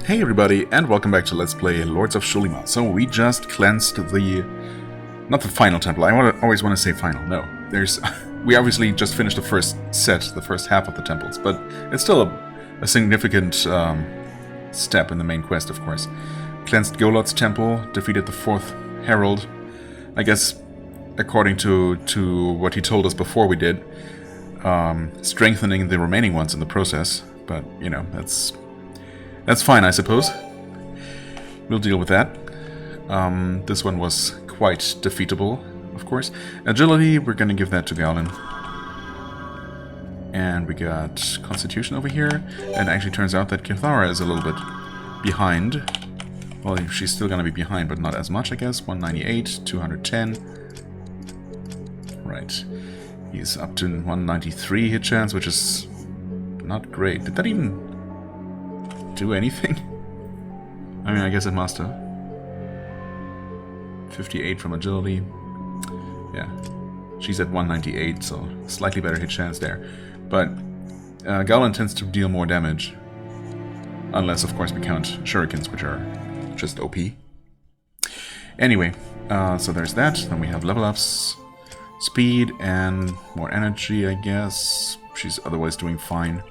Hey everybody, and welcome back to Let's Play Lords of Xulima. So we just cleansed the... not the final temple, always want to say final, no. We obviously just finished the first set, the first half of the temples, but it's still a significant step in the main quest, of course. Cleansed Golot's temple, defeated the 4th Herald. I guess, according to what he told us before we did, strengthening the remaining ones in the process, but, you know, That's fine, I suppose. We'll deal with that. This one was quite defeatable, of course. Agility, we're gonna give that to Galen. And we got Constitution over here. And it actually turns out that Kithara is a little bit behind. Well, she's still gonna be behind, but not as much, I guess. 198, 210. Right. He's up to 193 hit chance, which is not great. Did that even do anything? I mean, I guess it must have. 58 from agility. Yeah. She's at 198, so slightly better hit chance there. But Galen tends to deal more damage. Unless, of course, we count shurikens, which are just OP. Anyway, so there's that. Then we have level ups. Speed and more energy, I guess. She's otherwise doing fine.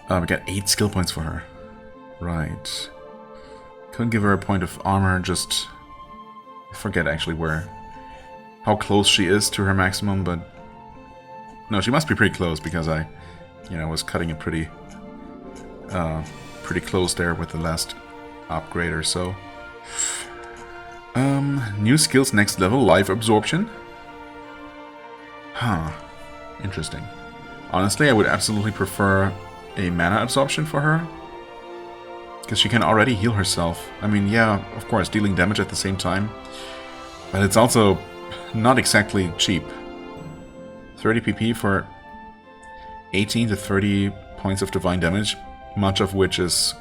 We got 8 skill points for her. Right. Couldn't give her a point of armor, just... I forget actually how close she is to her maximum, but... No, she must be pretty close, because I, was cutting it pretty close there with the last upgrade or so. New skills next level, life absorption. Huh. Interesting. Honestly, I would absolutely prefer a mana absorption for her, because she can already heal herself. I mean, yeah, of course, dealing damage at the same time, but it's also not exactly cheap. 30 PP for 18 to 30 points of divine damage, much of which is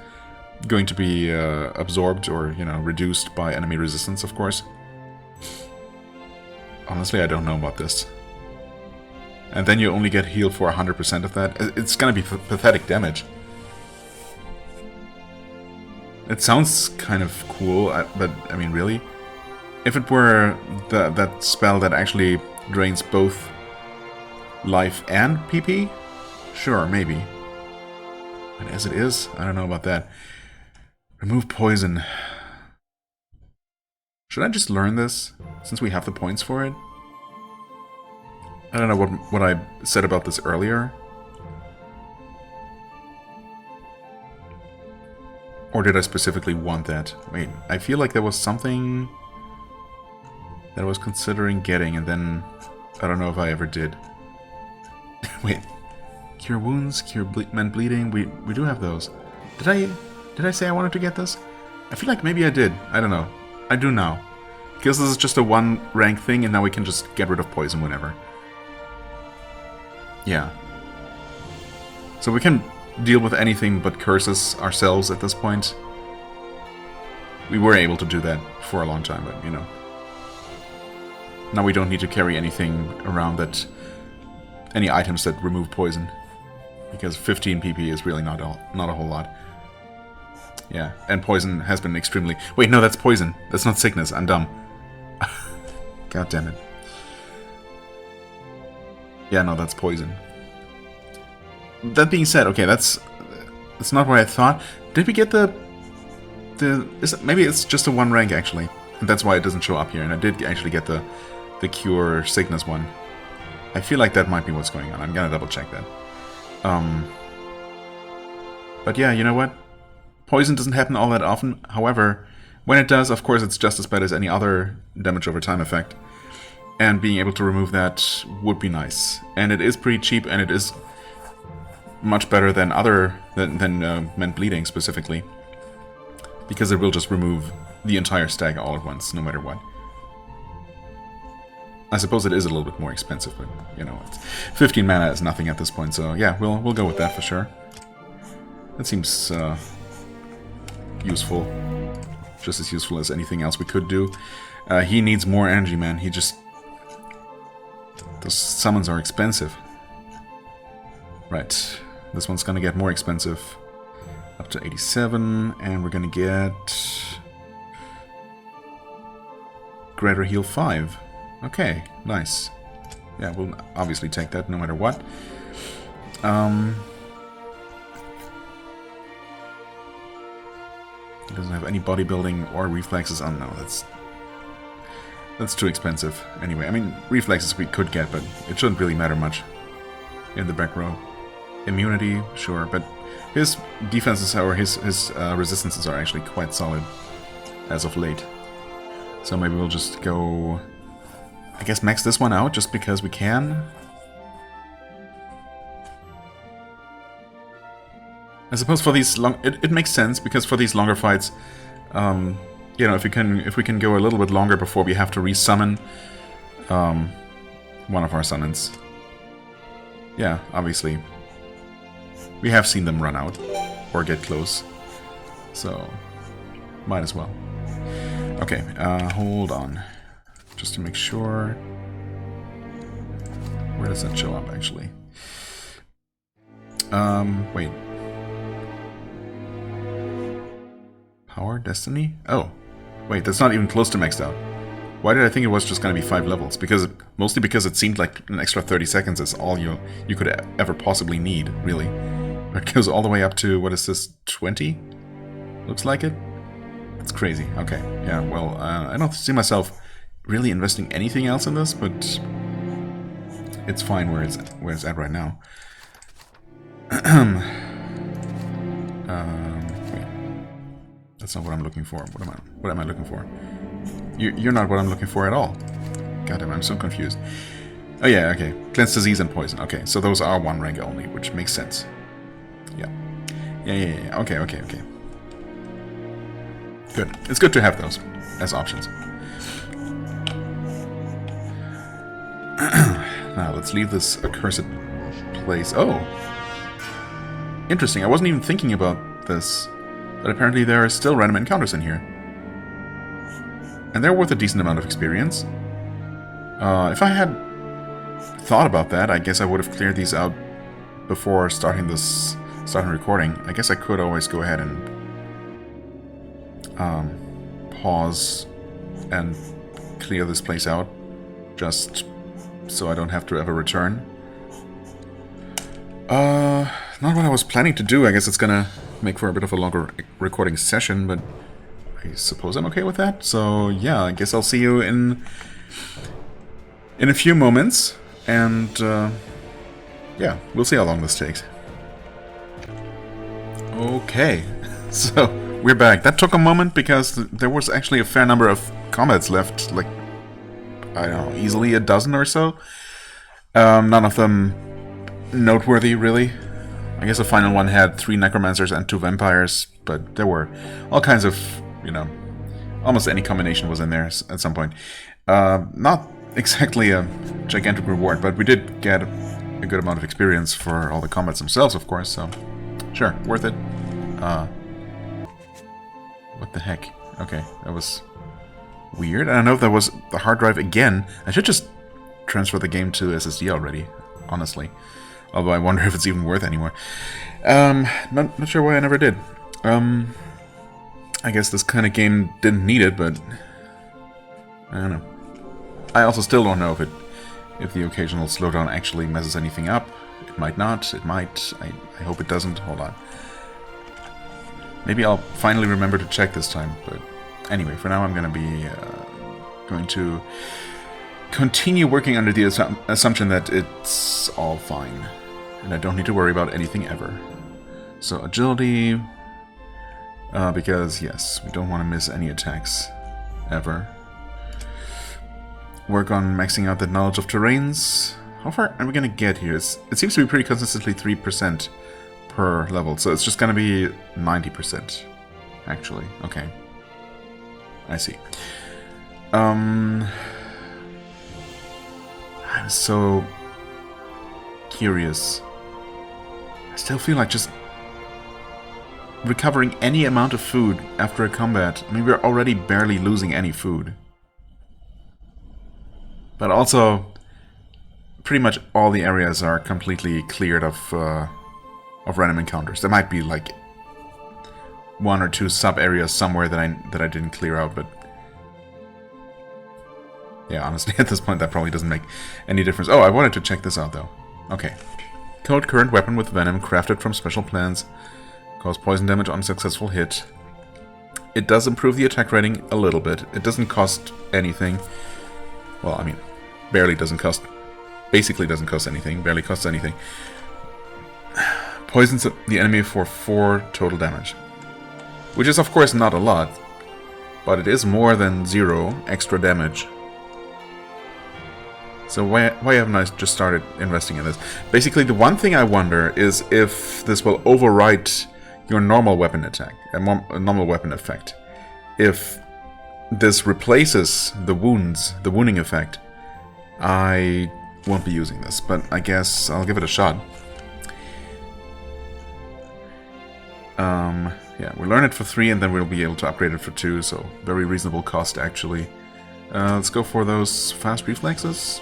going to be absorbed or, reduced by enemy resistance, of course. Honestly, I don't know about this. And then you only get healed for 100% of that. It's gonna be pathetic damage. It sounds kind of cool, but, I mean, really? If it were that spell that actually drains both life and PP? Sure, maybe. But as it is, I don't know about that. Remove poison. Should I just learn this, since we have the points for it? I don't know what I said about this earlier. Or did I specifically want that? Wait, I feel like there was something that I was considering getting, and then I don't know if I ever did. Wait, cure wounds, cure men bleeding. We do have those. Did I say I wanted to get this? I feel like maybe I did. I don't know. I do now, because this is just a 1 rank thing, and now we can just get rid of poison whenever. Yeah. So we can deal with anything but curses ourselves at this point. We were able to do that for a long time, but, now we don't need to carry anything around any items that remove poison. Because 15 PP is really not a whole lot. Yeah, and poison has been extremely... Wait, no, that's poison. That's not sickness. I'm dumb. God damn it. Yeah, no, that's poison. That being said, okay, that's not what I thought. Did we get maybe it's just a 1 rank, actually. And that's why it doesn't show up here. And I did actually get the cure sickness one. I feel like that might be what's going on. I'm gonna double check that. But yeah, you know what? Poison doesn't happen all that often. However, when it does, of course, it's just as bad as any other damage over time effect. And being able to remove that would be nice. And it is pretty cheap, and it is much better than men bleeding specifically. Because it will just remove the entire stack all at once, no matter what. I suppose it is a little bit more expensive, but, it's 15 mana is nothing at this point, so yeah, we'll go with that for sure. That seems useful. Just as useful as anything else we could do. He needs more energy, man. Those summons are expensive. Right. This one's gonna get more expensive. Up to 87, and we're gonna get greater heal 5. Okay, nice. Yeah, we'll obviously take that no matter what. It doesn't have any bodybuilding or reflexes. Oh no, that's too expensive. Anyway, I mean, reflexes we could get, but it shouldn't really matter much in the back row. Immunity, sure, but his defenses or his resistances are actually quite solid as of late. So maybe we'll just go, I guess, max this one out just because we can. I suppose for these long, it makes sense because for these longer fights, you know, if we can go a little bit longer before we have to resummon one of our summons. Yeah, obviously. We have seen them run out or get close, so might as well. Okay, hold on, just to make sure. Where does that show up actually? Wait. Power, Destiny? Oh, wait, that's not even close to maxed out. Why did I think it was just going to be 5 levels? Mostly because it seemed like an extra 30 seconds is all you could ever possibly need, really. It goes all the way up to, what is this, 20? Looks like it? That's crazy. Okay, yeah, well, I don't see myself really investing anything else in this, but it's fine where it's at right now. Wait. That's not what I'm looking for. What am I looking for? You're not what I'm looking for at all. God damn, I'm so confused. Oh yeah, okay. Cleanse disease and poison. Okay, so those are 1 rank only, which makes sense. Yeah. Yeah. Okay. Good. It's good to have those as options. Now, let's leave this accursed place. Oh! Interesting, I wasn't even thinking about this. But apparently there are still random encounters in here. And they're worth a decent amount of experience. If I had thought about that, I guess I would have cleared these out before starting recording. I guess I could always go ahead and pause and clear this place out, just so I don't have to ever return. Not what I was planning to do. I guess it's gonna make for a bit of a longer recording session, but I suppose I'm okay with that. So yeah, I guess I'll see you in a few moments, and yeah, we'll see how long this takes. Okay, so we're back. That took a moment because there was actually a fair number of combats left, like, I don't know, easily a dozen or so. None of them noteworthy, really. I guess the final one had 3 necromancers and 2 vampires, but there were all kinds of, you know, almost any combination was in there at some point. Not exactly a gigantic reward, but we did get a good amount of experience for all the combats themselves, of course, so sure, worth it. What the heck? Okay, that was weird. I don't know if that was the hard drive again. I should just transfer the game to SSD already, honestly. Although I wonder if it's even worth anymore. Not sure why I never did. I guess this kind of game didn't need it, but I don't know. I also still don't know if the occasional slowdown actually messes anything up. It might not. It might. I hope it doesn't. Hold on. Maybe I'll finally remember to check this time. But anyway, for now I'm going to continue working under the assumption that it's all fine. And I don't need to worry about anything ever. So agility, because yes, we don't want to miss any attacks, ever. Work on maxing out the knowledge of terrains. How far are we going to get here? It seems to be pretty consistently 3% per level, so it's just going to be 90%, actually. Okay. I see. I'm so curious. I still feel like just recovering any amount of food after a combat. I mean, we're already barely losing any food. But also, pretty much all the areas are completely cleared of random encounters. There might be like one or two sub-areas somewhere that I didn't clear out, but... Yeah, honestly, at this point, that probably doesn't make any difference. Oh, I wanted to check this out, though. Okay. Coat current weapon with venom, crafted from special plants. Cause poison damage on successful hit. It does improve the attack rating a little bit. It doesn't cost anything. Well, I mean, barely doesn't cost... Basically doesn't cost anything. Barely costs anything. Poisons the enemy for 4 total damage. Which is, of course, not a lot. But it is more than 0 extra damage. So why haven't I just started investing in this? Basically, the one thing I wonder is if this will overwrite your normal weapon attack, a normal weapon effect. If this replaces the wounding effect, I won't be using this, but I guess I'll give it a shot. Yeah, we learn it for 3 and then we'll be able to upgrade it for 2, so very reasonable cost actually. Let's go for those fast reflexes.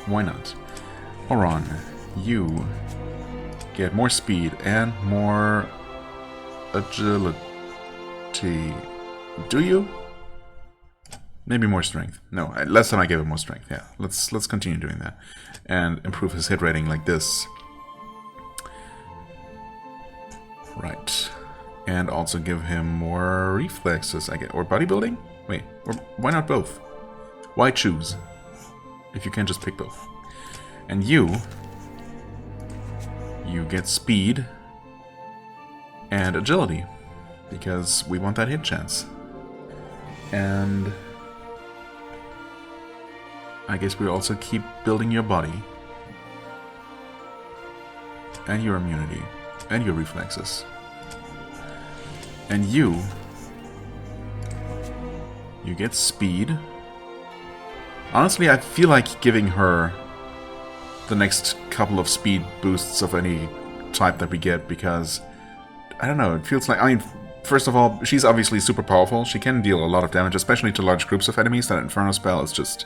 Why not? Oron, you get more speed and more agility. Do you? Maybe more strength. No, last time I gave him more strength. Yeah, let's continue doing that and improve his hit rating like this. Right, and also give him more reflexes. I get or bodybuilding. Wait, or why not both? Why choose if you can't just pick both? And you get speed and agility because we want that hit chance. And I guess we also keep building your body and your immunity and your reflexes. And you get speed. Honestly, I feel like giving her the next couple of speed boosts of any type that we get because, I don't know, it feels like, I mean, first of all, she's obviously super powerful. She can deal a lot of damage, especially to large groups of enemies. That Inferno spell is just,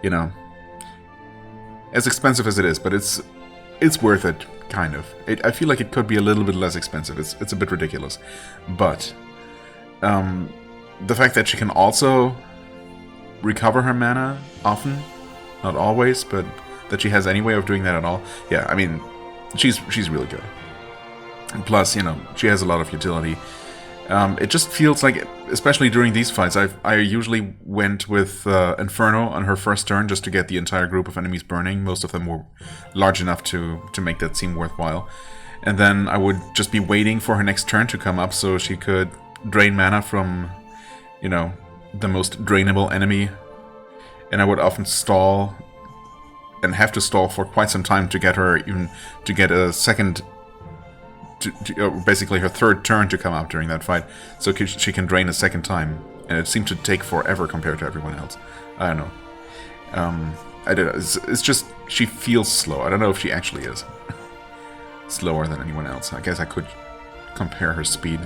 you know, as expensive as it is, but it's worth it, kind of. I feel like it could be a little bit less expensive. It's a bit ridiculous. But the fact that she can also recover her mana often, not always, but that she has any way of doing that at all. Yeah, I mean, she's really good. And plus, you know, she has a lot of utility. It just feels like, especially during these fights, I usually went with Inferno on her first turn just to get the entire group of enemies burning. Most of them were large enough to make that seem worthwhile. And then I would just be waiting for her next turn to come up so she could drain mana from, you know, the most drainable enemy. And I would often stall and have to stall for quite some time to get her, even to get a second, basically her third turn to come up during that fight, so she can drain a second time. And it seemed to take forever compared to everyone else. I don't know. It's just, she feels slow. I don't know if she actually is slower than anyone else. I guess I could compare her speed.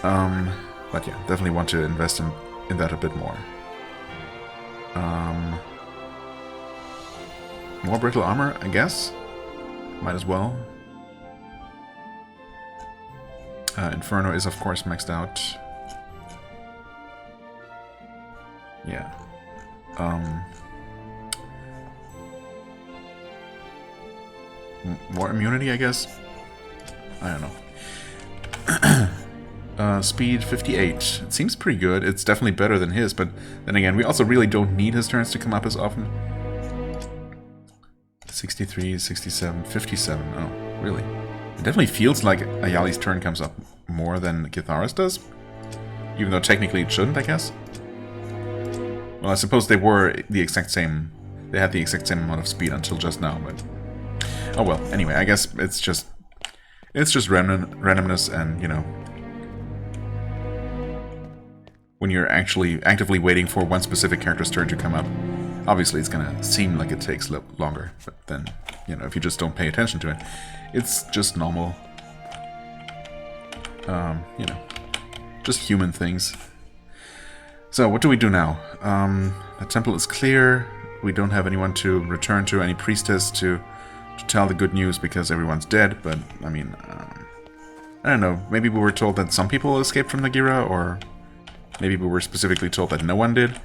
But yeah, definitely want to invest in that a bit more. More brittle armor, I guess. Might as well. Inferno is, of course, maxed out. Yeah. More immunity, I guess? I don't know. Speed 58. It seems pretty good. It's definitely better than his, but then again, we also really don't need his turns to come up as often. 63, 67, 57. Oh, really? It definitely feels like Ayali's turn comes up more than Kithara's does. Even though technically it shouldn't, I guess. Well, I suppose they were the exact same... They had the exact same amount of speed until just now, but... Oh well, anyway, I guess it's just randomness and, you know... When you're actually actively waiting for one specific character's turn to come up, obviously it's gonna seem like it takes longer, but then, you know, if you just don't pay attention to it, it's just normal, you know, just human things. So, what do we do now? The temple is clear, we don't have anyone to return to, any priestess to tell the good news because everyone's dead, but, I mean, I don't know, maybe we were told that some people escaped from Nagira, or maybe we were specifically told that no one did.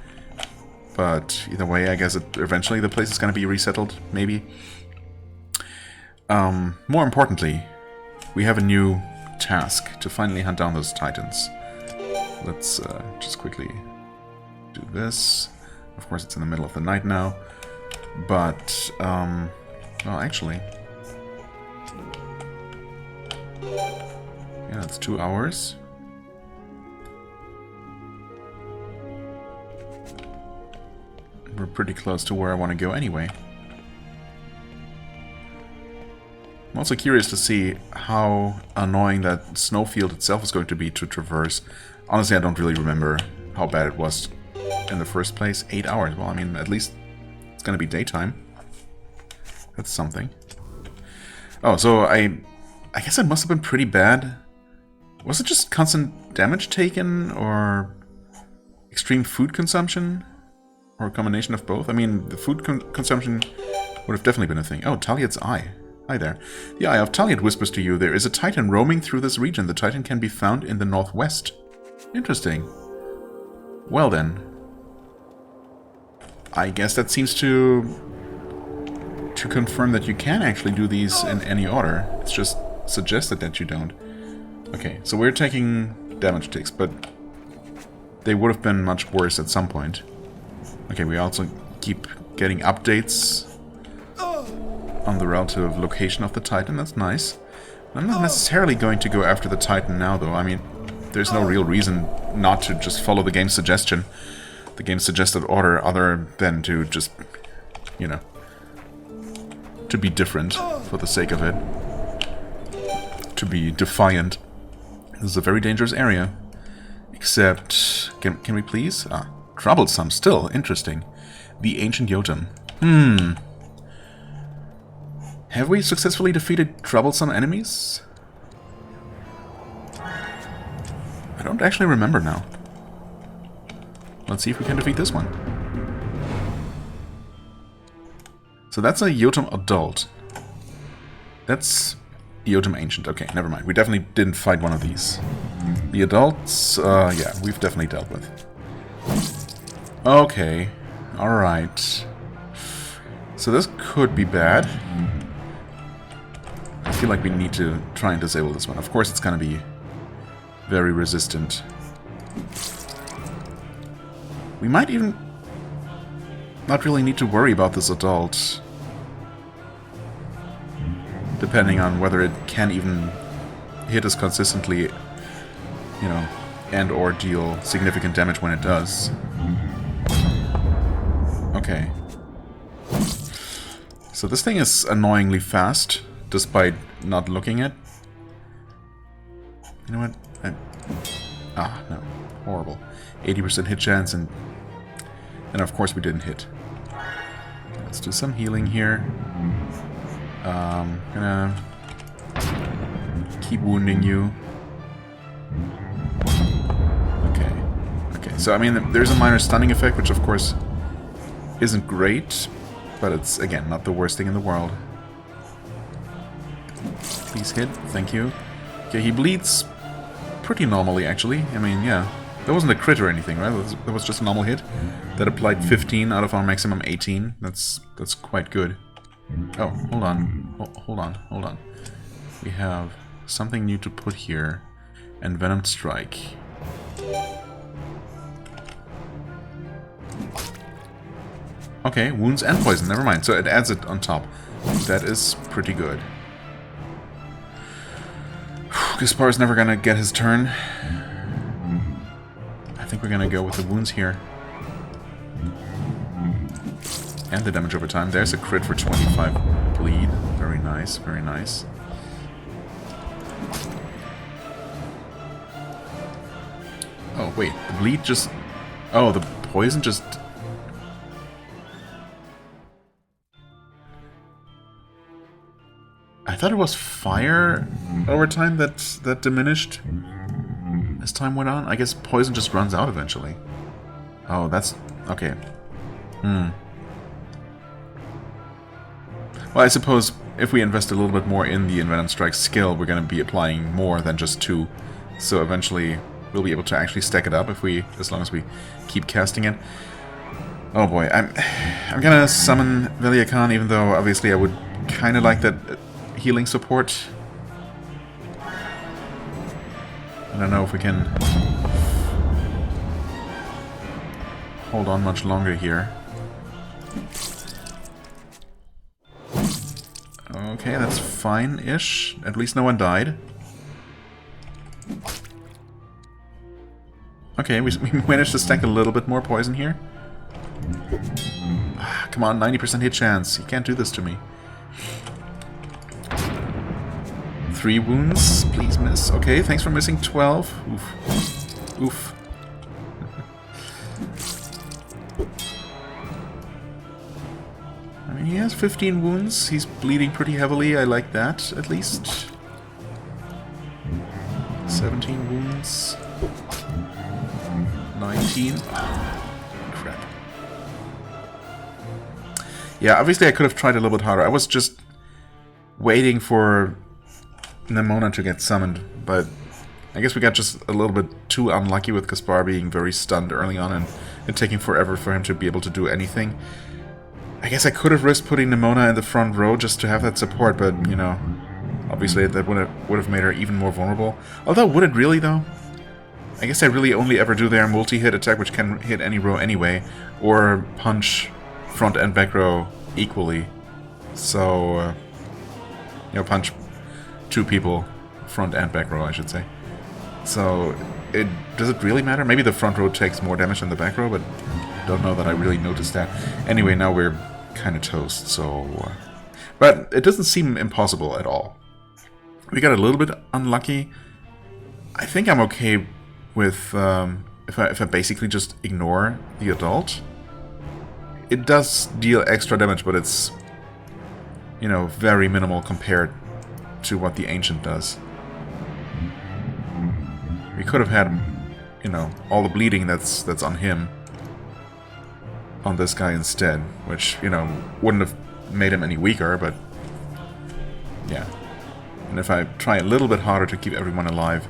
But either way, I guess eventually the place is going to be resettled, maybe. More importantly, we have a new task to finally hunt down those titans. Let's just quickly do this. Of course, it's in the middle of the night now. But, well, actually... yeah, it's 2 hours. We're pretty close to where I want to go anyway. I'm also curious to see how annoying that snowfield itself is going to be to traverse. Honestly, I don't really remember how bad it was in the first place. 8 hours. Well, I mean, at least it's going to be daytime. That's something. Oh, so I guess it must have been pretty bad. Was it just constant damage taken, or extreme food consumption? Or a combination of both? I mean, the food consumption would have definitely been a thing. Oh, Taliad's eye. Hi there. The eye of Taliad whispers to you, there is a titan roaming through this region. The titan can be found in the northwest. Interesting. Well then. I guess that seems to confirm that you can actually do these in any order. It's just suggested that you don't. Okay, so we're taking damage ticks, but they would have been much worse at some point. Okay, we also keep getting updates on the relative location of the Titan. That's nice. I'm not necessarily going to go after the Titan now, though. I mean, there's no real reason not to just follow the game's suggestion. The game's suggested order, other than to just, you know, to be different for the sake of it. To be defiant. This is a very dangerous area. Except... Can we please? Ah. Troublesome still. Interesting. The Ancient Jotun. Have we successfully defeated troublesome enemies? I don't actually remember now. Let's see if we can defeat this one. So that's a Jotun adult. That's Jotun ancient. Okay, never mind. We definitely didn't fight one of these. The adults, yeah, we've definitely dealt with. Okay, alright. So this could be bad. I feel like we need to try and disable this one. Of course it's gonna be very resistant. We might even not really need to worry about this adult. Depending on whether it can even hit us consistently, you know, and or deal significant damage when it does. Okay. So this thing is annoyingly fast, despite not looking at... You know what? No. Horrible. 80% hit chance, and of course we didn't hit. Let's do some healing here. Gonna keep wounding you. Okay. Okay, so I mean, there's a minor stunning effect, which of course isn't great, but it's, again, not the worst thing in the world. Please hit. Thank you. Okay, he bleeds pretty normally, actually. I mean, yeah. That wasn't a crit or anything, right? That was just a normal hit. That applied 15 out of our maximum 18. That's quite good. Oh, hold on. Hold on. We have something new to put here. Envenomed Strike. Okay, wounds and poison, never mind. So it adds it on top. That is pretty good. Gaspar's never gonna get his turn. I think we're gonna go with the wounds here. And the damage over time. There's a crit for 25 bleed. Very nice, very nice. Oh, wait. The bleed just... Oh, the poison just... I thought it was fire over time that diminished as time went on. I guess poison just runs out eventually. Oh, that's... Okay. Well, I suppose if we invest a little bit more in the Envenom Strike skill, we're going to be applying more than just 2. So eventually we'll be able to actually stack it up as long as we keep casting it. Oh boy, I'm gonna summon Veliakan, even though obviously I would kind of like that healing support. I don't know if we can hold on much longer here. Okay, that's fine-ish. At least no one died. Okay, we managed to stack a little bit more poison here. Come on, 90% hit chance. You can't do this to me. 3 wounds. Please miss. Okay, thanks for missing 12. Oof. Oof. I mean, he has 15 wounds. He's bleeding pretty heavily. I like that, at least. 17 wounds. 19. Crap. Yeah, obviously I could have tried a little bit harder. I was just waiting for Nemona to get summoned, but I guess we got just a little bit too unlucky with Gaspar being very stunned early on and it taking forever for him to be able to do anything. I guess I could have risked putting Nemona in the front row just to have that support, but, you know, obviously that would have made her even more vulnerable. Although, would it really, though? I guess I really only ever do their multi-hit attack, which can hit any row anyway, or punch front and back row equally. So, you know, punch 2 people, front and back row, I should say. So, does it really matter? Maybe the front row takes more damage than the back row, but don't know that I really noticed that. Anyway, now we're kind of toast, so... but it doesn't seem impossible at all. We got a little bit unlucky. I think I'm okay with if I basically just ignore the adult. It does deal extra damage, but it's, you know, very minimal compared to what the ancient does. We could have had, you know, all the bleeding that's on him on this guy instead, which, you know, wouldn't have made him any weaker, but yeah. And if I try a little bit harder to keep everyone alive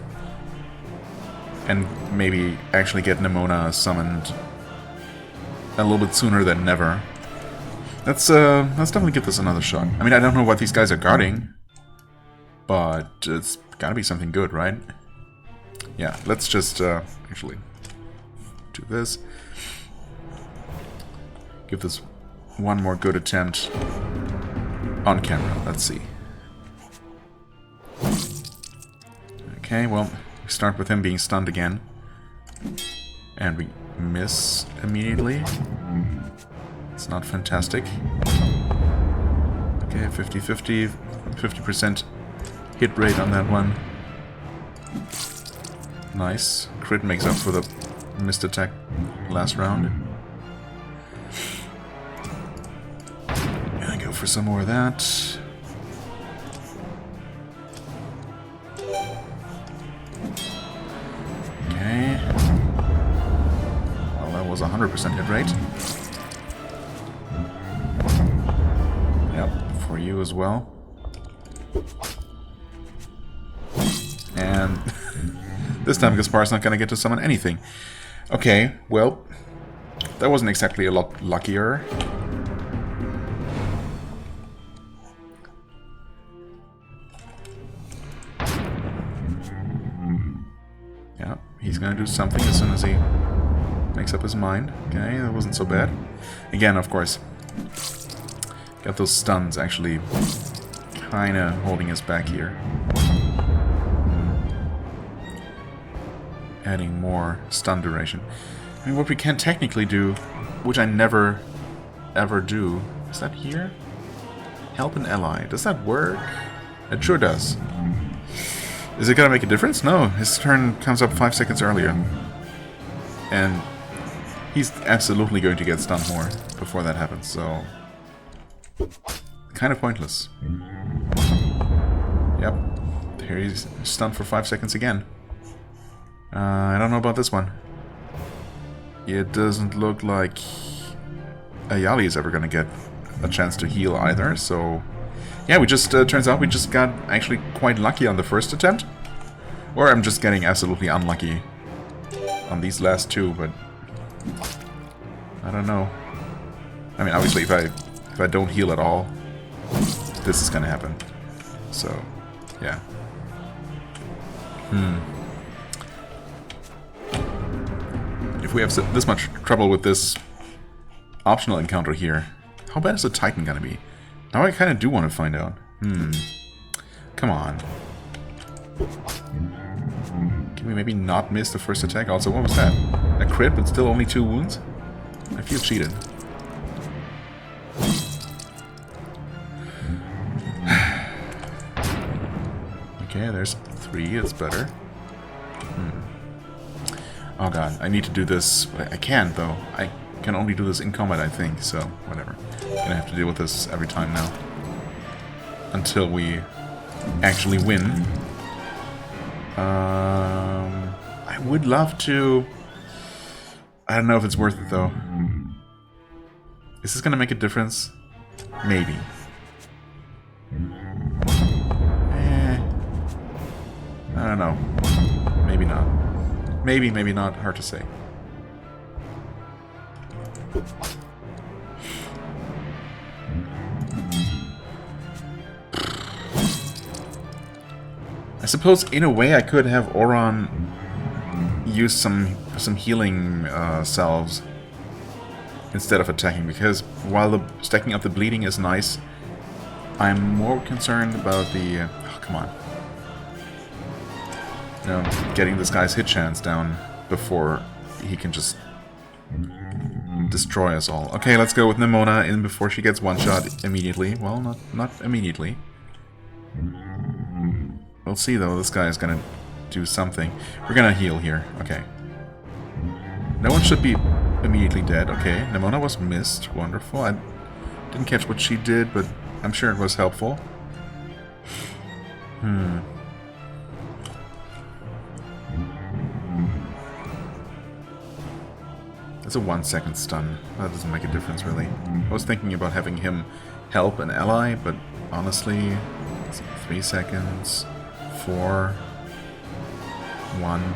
and maybe actually get Nemona summoned a little bit sooner than never, let's definitely give this another shot. I mean, I don't know what these guys are guarding, but it's gotta be something good, right? Yeah, let's just actually do this. Give this one more good attempt on camera. Let's see. Okay, well, we start with him being stunned again. And we miss immediately. It's not fantastic. Okay, 50-50. 50% hit rate on that one. Nice. Crit makes up for the missed attack last round. And I go for some more of that. Okay. Well, that was 100% hit rate. Yep, for you as well. And this time Gaspar's not going to get to summon anything. Okay, well, that wasn't exactly a lot luckier. Yeah, he's going to do something as soon as he makes up his mind. Okay, that wasn't so bad. Again, of course, got those stuns actually kind of holding us back here. Adding more stun duration. I mean, what we can technically do, which I never ever do, is that here? Help an ally. Does that work? It sure does. Is it gonna make a difference? No, his turn comes up 5 seconds earlier. And he's absolutely going to get stunned more before that happens, so... kind of pointless. Yep. Here he's stunned for 5 seconds again. I don't know about this one. It doesn't look like Ayali is ever going to get a chance to heal either, so... Yeah, we just, turns out we just got actually quite lucky on the first attempt. Or I'm just getting absolutely unlucky on these last two, but I don't know. I mean, obviously, if I don't heal at all, this is gonna happen. So, yeah. If we have this much trouble with this optional encounter here, how bad is the Titan gonna be? Now I kind of do want to find out. Come on. Can we maybe not miss the first attack? Also, what was that? A crit, but still only 2 wounds? I feel cheated. Okay, there's 3. It's better. Oh god, I need to do this. I can't, though. I can only do this in combat, I think, so whatever. Gonna have to deal with this every time now. Until we actually win. I would love to... I don't know if it's worth it, though. Is this gonna make a difference? Maybe. I don't know. Maybe not. Maybe, maybe not. Hard to say. I suppose, in a way, I could have Oron use some healing salves instead of attacking, because while the stacking up the bleeding is nice, I'm more concerned about the... oh, come on. You know, getting this guy's hit chance down before he can just destroy us all. Okay, let's go with Nimona in before she gets one-shot immediately. Well, not immediately. We'll see, though. This guy is gonna do something. We're gonna heal here. Okay. No one should be immediately dead. Okay, Nimona was missed. Wonderful. I didn't catch what she did, but I'm sure it was helpful. It's a 1-second stun. That doesn't make a difference, really. I was thinking about having him help an ally, but honestly, it's 3 seconds, 4, 1.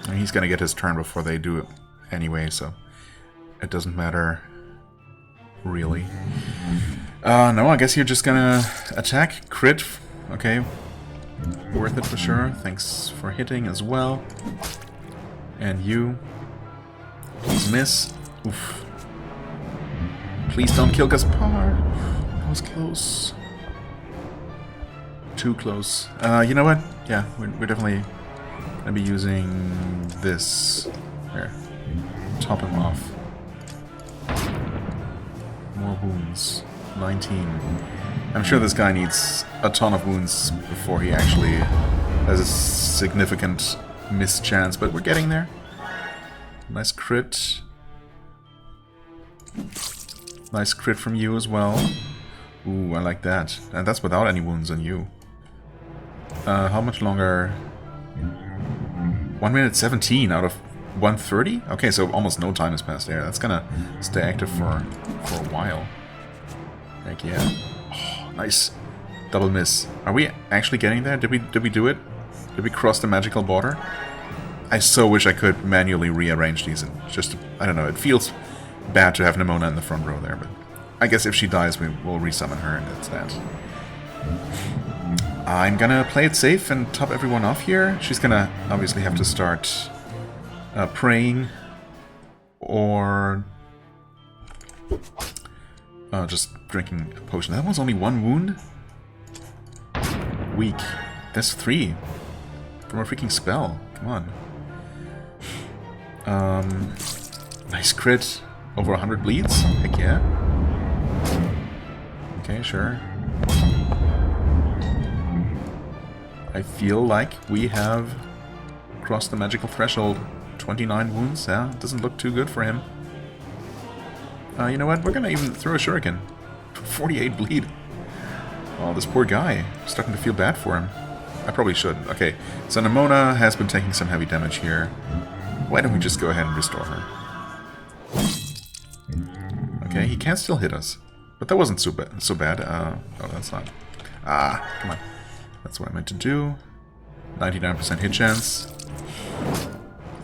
And he's gonna get his turn before they do it anyway, so it doesn't matter, really. No, I guess you're just gonna attack, crit. Okay, worth it for sure. Thanks for hitting as well. And you, please miss. Oof. Please don't kill Gaspar. That was close. Too close. You know what? Yeah, we're definitely gonna be using this. Here, top him off. More wounds. 19. I'm sure this guy needs a ton of wounds before he actually has a significant miss chance, but we're getting there. Nice crit. Nice crit from you as well. Ooh, I like that. And that's without any wounds on you. How much longer? 1 minute 17 out of 130? Okay, so almost no time has passed there. That's gonna stay active for a while. Heck yeah. Oh, nice. Double miss. Are we actually getting there? Did we do it? Did we cross the magical border? I so wish I could manually rearrange these and just, I don't know, it feels bad to have Nimona in the front row there, but I guess if she dies we will resummon her and that's that. I'm gonna play it safe and top everyone off here. She's gonna obviously have to start praying or just drinking a potion. That was only 1 wound? Weak. That's 3. From a freaking spell. Come on. Nice crit. Over 100 bleeds? Heck yeah. Okay, sure. I feel like we have crossed the magical threshold. 29 wounds, yeah, doesn't look too good for him. You know what, we're gonna even throw a shuriken. 48 bleed. Oh, this poor guy. I'm starting to feel bad for him. I probably should. Okay, so Nimona has been taking some heavy damage here. Why don't we just go ahead and restore her? Okay, he can still hit us. But that wasn't so bad. Oh, that's not... Ah, come on. That's what I meant to do. 99% hit chance.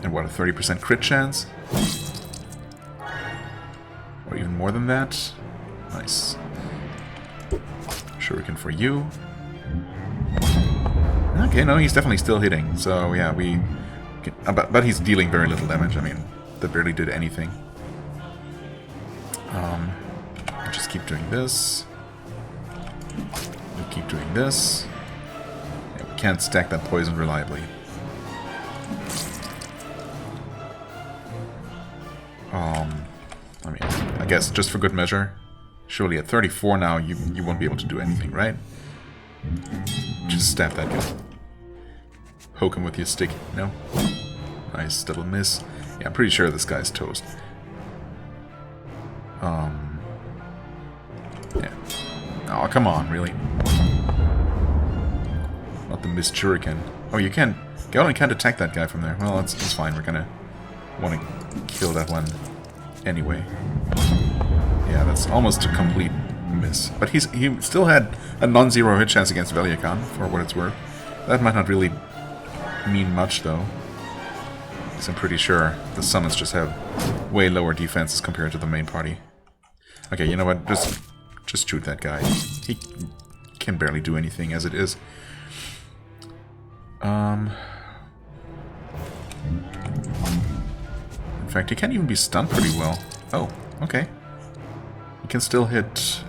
And what, a 30% crit chance? Or even more than that. Nice. Shuriken for you. Okay, no, he's definitely still hitting. So, yeah, we... Can, but he's dealing very little damage. I mean, that barely did anything. Just keep doing this. We'll keep doing this. Yeah, we can't stack that poison reliably. I mean, I guess just for good measure. Surely at 34 now, you won't be able to do anything, right? Just stab that guy. Poke him with your stick. No? Nice double miss. Yeah, I'm pretty sure this guy's toast. Yeah. Oh, come on, really? Not the missed shuriken. Oh, you can't... Galen can't attack that guy from there. Well, that's fine. We're gonna want to kill that one anyway. Yeah, that's almost a complete miss. But he still had a non-zero hit chance against Veliakan, for what it's worth. That might not really mean much, though. Because I'm pretty sure the summons just have way lower defenses compared to the main party. Okay, you know what? Just shoot that guy. He can barely do anything as it is. In fact, he can't even be stunned pretty well. Oh, okay. He can still hit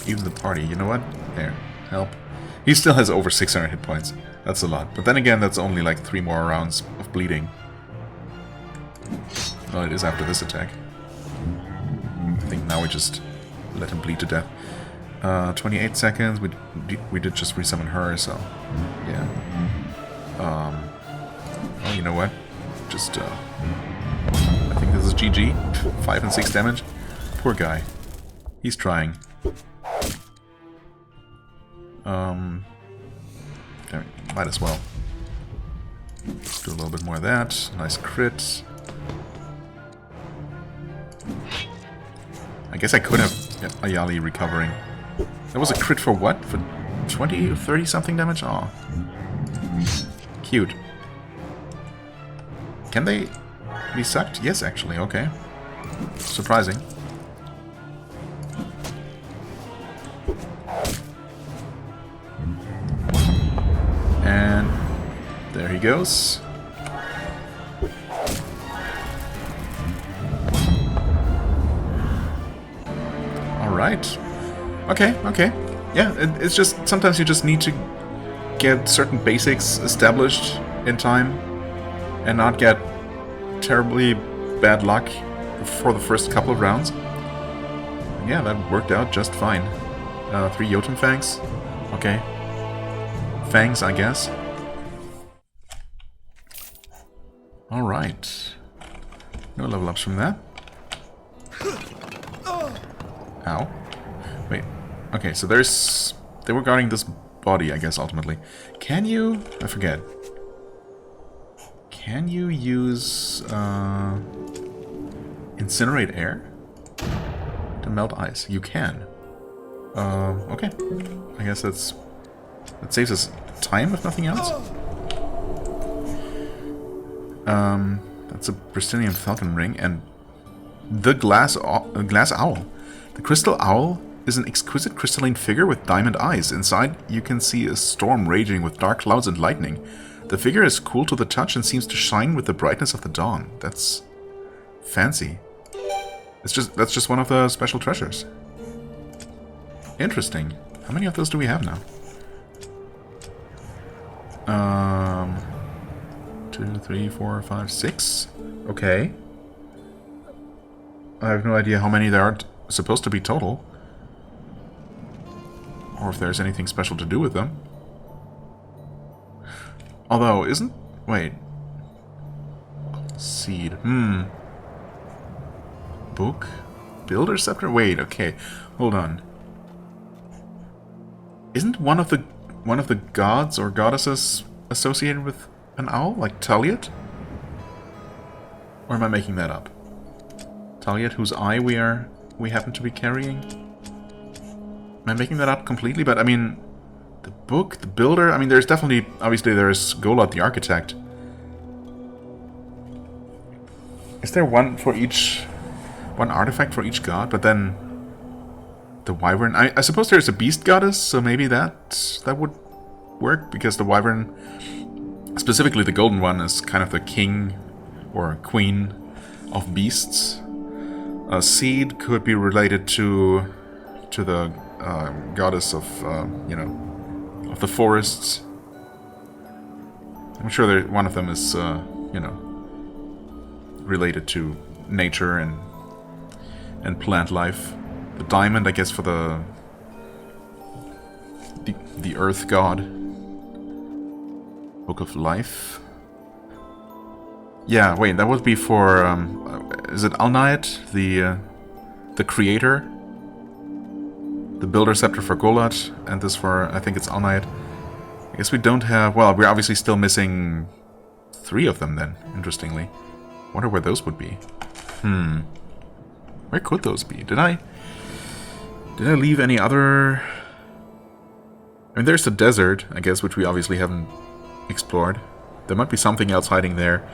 even the party. You know what? There, help. He still has over 600 hit points. That's a lot. But then again, that's only like 3 more rounds of bleeding. Well, it is after this attack. I think now we just let him bleed to death. 28 seconds. We did just resummon her, so yeah. Oh, you know what? Just I think this is GG. 5 and 6 damage. Poor guy. He's trying. Might as well do a little bit more of that. Nice crit. I guess I could have Ayali recovering. That was a crit for what? For 20 or 30 something damage? Aw. Cute. Can they be sucked? Yes, actually. Okay. Surprising. And there he goes. Alright. Okay, okay. Yeah, it's just, sometimes you just need to get certain basics established in time and not get terribly bad luck for the first couple of rounds. And yeah, that worked out just fine. 3 Jotun Fangs. Okay. Fangs, I guess. Alright. No level ups from that. Ow. Wait. Okay, so they were guarding this body, I guess, ultimately. Can you... I forget. Can you use... incinerate air? To melt ice? You can. Okay. I guess that saves us time, if nothing else. That's a Bristinian Falcon Ring, and the glass owl. The crystal owl is an exquisite crystalline figure with diamond eyes. Inside, you can see a storm raging with dark clouds and lightning. The figure is cool to the touch and seems to shine with the brightness of the dawn. That's fancy. That's just one of the special treasures. Interesting. How many of those do we have now? 2, 3, 4, 5, 6. Okay. I have no idea how many there are supposed to be total. Or if there's anything special to do with them. Although, isn't... Wait. Seed. Book? Builder Scepter? Wait, okay. Hold on. Isn't one of the gods or goddesses associated with an owl? Like Taliot? Or am I making that up? Taliot, whose eye we happen to be carrying? I making that up completely? But I mean, the book, the builder. I mean, there's definitely, obviously, there's Golod the architect. Is there one for each, one artifact for each god? But then the wyvern. I suppose there's a beast goddess, so maybe that would work, because the wyvern, specifically the golden one, is kind of the king or queen of beasts. A seed could be related to the goddess of you know, of the forests. I'm sure that one of them is you know, related to nature and plant life. The diamond, I guess, for the earth god. Book of Life. Yeah, wait, that would be for is it Alnight, the creator? The builder scepter for Golod, and this for, I think it's Alnight. I guess we don't have, well, we're obviously still missing 3 of them then, interestingly. Wonder where those would be. Where could those be? Did I leave any other... I mean, there's the desert, I guess, which we obviously haven't explored. There might be something else hiding there.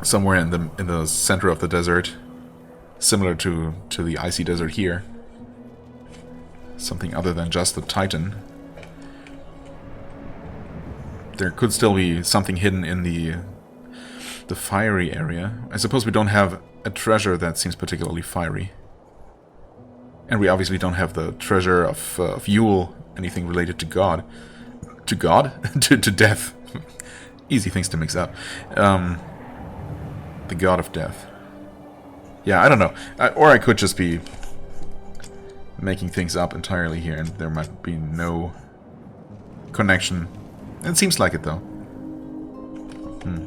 Somewhere in the center of the desert. Similar to the icy desert here. Something other than just the Titan. There could still be something hidden in the fiery area. I suppose we don't have a treasure that seems particularly fiery. And we obviously don't have the treasure of Yule, anything related to God. To God? to death. Easy things to mix up. The god of death. Yeah, I don't know. Or I could just be making things up entirely here, and there might be no connection. It seems like it, though.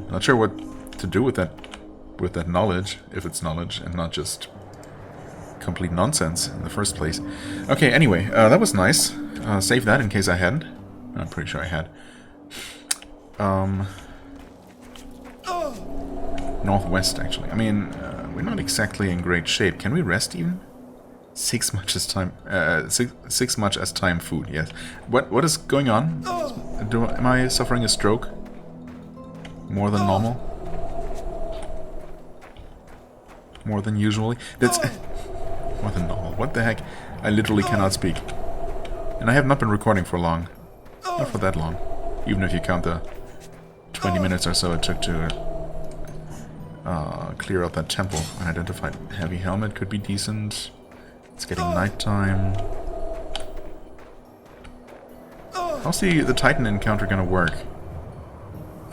Not sure what to do with that knowledge, if it's knowledge, and not just complete nonsense in the first place. Okay, anyway, that was nice. Save that in case I hadn't. I'm pretty sure I had. Northwest, actually. I mean, we're not exactly in great shape. Can we rest even? 6 much as time. 6 much as time food. Yes. What is going on? Am I suffering a stroke? More than normal? More than usually? That's more than normal. What the heck? I literally cannot speak. And I have not been recording for long. Not for that long. Even if you count the 20 minutes or so it took to clear out that temple. Unidentified heavy helmet could be decent. It's getting nighttime. How's the Titan encounter gonna work?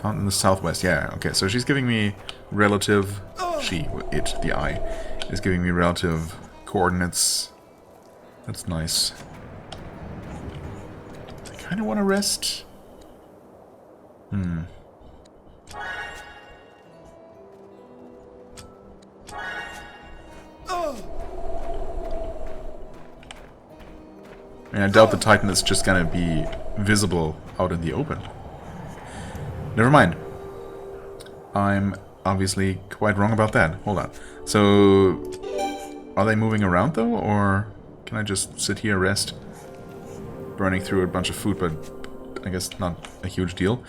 Found in the southwest. Yeah, okay, so she's giving me relative... the eye, is giving me relative coordinates. That's nice. I kinda wanna rest. I mean, I doubt the Titan is just gonna be visible out in the open. Never mind. I'm obviously quite wrong about that. Hold on. So, are they moving around though, or can I just sit here, rest? Burning through a bunch of food, but I guess not a huge deal.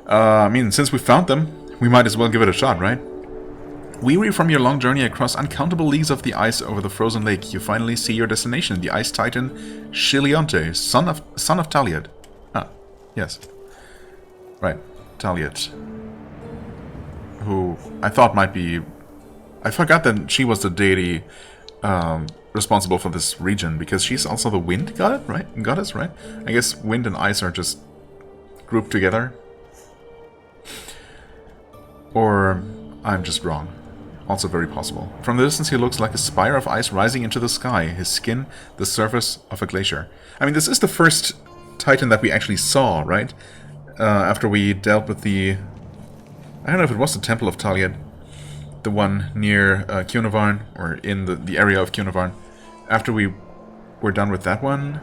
I mean, since we found them, we might as well give it a shot, right? Weary from your long journey across uncountable leagues of the ice over the frozen lake, you finally see your destination, the Ice Titan Shilionte, son of Taliad. Ah, yes. Right, Taliad. Who I thought might be... I forgot that she was the deity responsible for this region, because she's also the wind goddess, right? I guess wind and ice are just grouped together. Or I'm just wrong. Also very possible. From the distance he looks like a spire of ice rising into the sky, his skin the surface of a glacier. I mean, this is the first Titan that we actually saw, right? After we dealt with the... I don't know if it was the Temple of Taliad, the one near Cunovarn, or in the area of Cunovarn. After we were done with that one,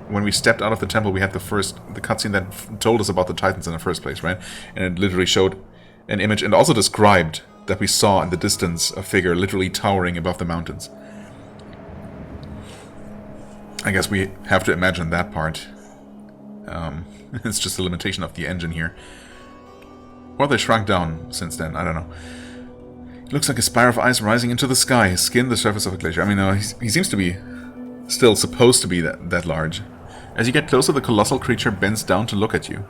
when we stepped out of the temple, we had the cutscene that told us about the Titans in the first place, right? And it literally showed an image and also described that we saw in the distance a figure literally towering above the mountains. I guess we have to imagine that part. It's just a limitation of the engine here. Or they shrunk down since then, I don't know. It looks like a spire of ice rising into the sky, skin the surface of a glacier. I mean, he seems to be still supposed to be that large. As you get closer, the colossal creature bends down to look at you.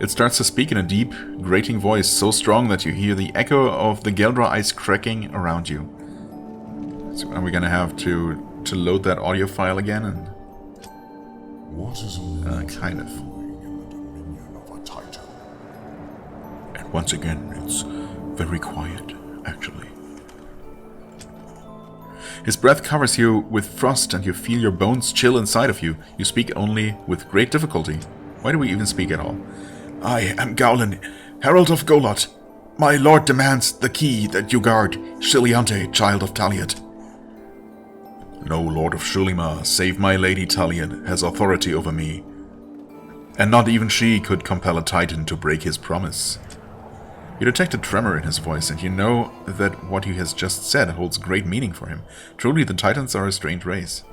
It starts to speak in a deep, grating voice, so strong that you hear the echo of the Geldra ice cracking around you. So are we gonna have to load that audio file again? And what is kind of. And once again, it's very quiet, actually. His breath covers you with frost and you feel your bones chill inside of you. You speak only with great difficulty. Why do we even speak at all? I am Gaulin, Herald of Golot. My lord demands the key that you guard, Shiliante, child of Taliad. No lord of Xulima, save my lady Taliad, has authority over me. And not even she could compel a titan to break his promise. You detect a tremor in his voice, and you know that what he has just said holds great meaning for him. Truly, the Titans are a strange race.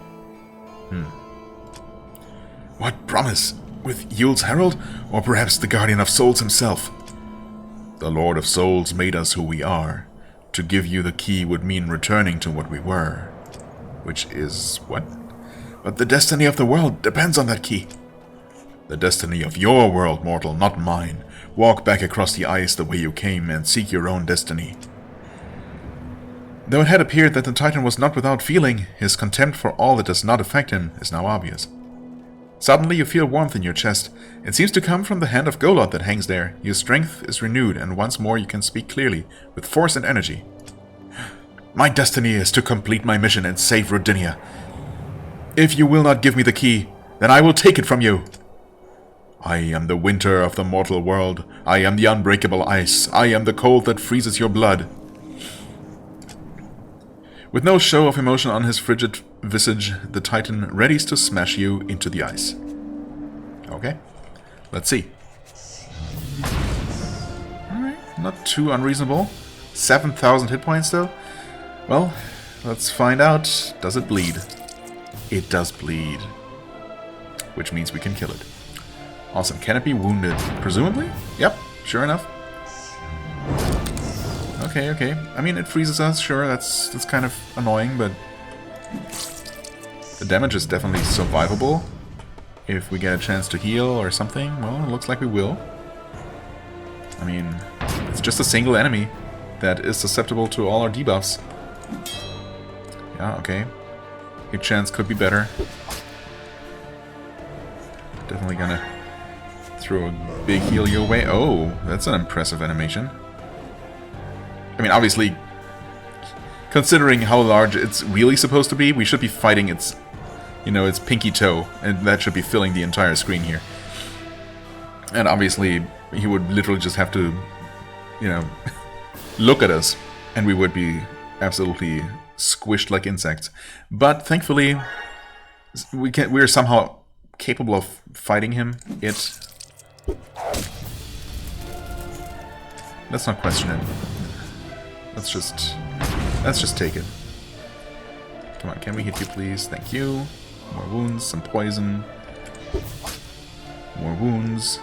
What promise? With Yule's Herald? Or perhaps the Guardian of Souls himself? The Lord of Souls made us who we are. To give you the key would mean returning to what we were. Which is what? But the destiny of the world depends on that key. The destiny of your world, mortal, not mine. Walk back across the ice the way you came and seek your own destiny. Though it had appeared that the Titan was not without feeling, his contempt for all that does not affect him is now obvious. Suddenly you feel warmth in your chest. It seems to come from the hand of Golot that hangs there. Your strength is renewed, and once more you can speak clearly, with force and energy. My destiny is to complete my mission and save Rodinia. If you will not give me the key, then I will take it from you. I am the winter of the mortal world. I am the unbreakable ice. I am the cold that freezes your blood. With no show of emotion on his frigid visage, the Titan readies to smash you into the ice. Okay, let's see. Alright, not too unreasonable. 7,000 hit points though. Well, let's find out. Does it bleed? It does bleed. Which means we can kill it. Awesome. Can it be wounded? Presumably? Yep, sure enough. Okay, okay. I mean, it freezes us, sure, that's kind of annoying, but the damage is definitely survivable. If we get a chance to heal or something, well, it looks like we will. I mean, it's just a single enemy that is susceptible to all our debuffs. Yeah, okay. Hit chance could be better. Definitely gonna throw a big heal your way. Oh, that's an impressive animation. I mean, obviously, considering how large it's really supposed to be, we should be fighting its, you know, its pinky toe, and that should be filling the entire screen here. And obviously, he would literally just have to, you know, look at us, and we would be absolutely squished like insects. But thankfully, we're somehow capable of fighting him. Let's not question it. Let's just take it. Come on, can we hit you, please? Thank you. More wounds, some poison. More wounds.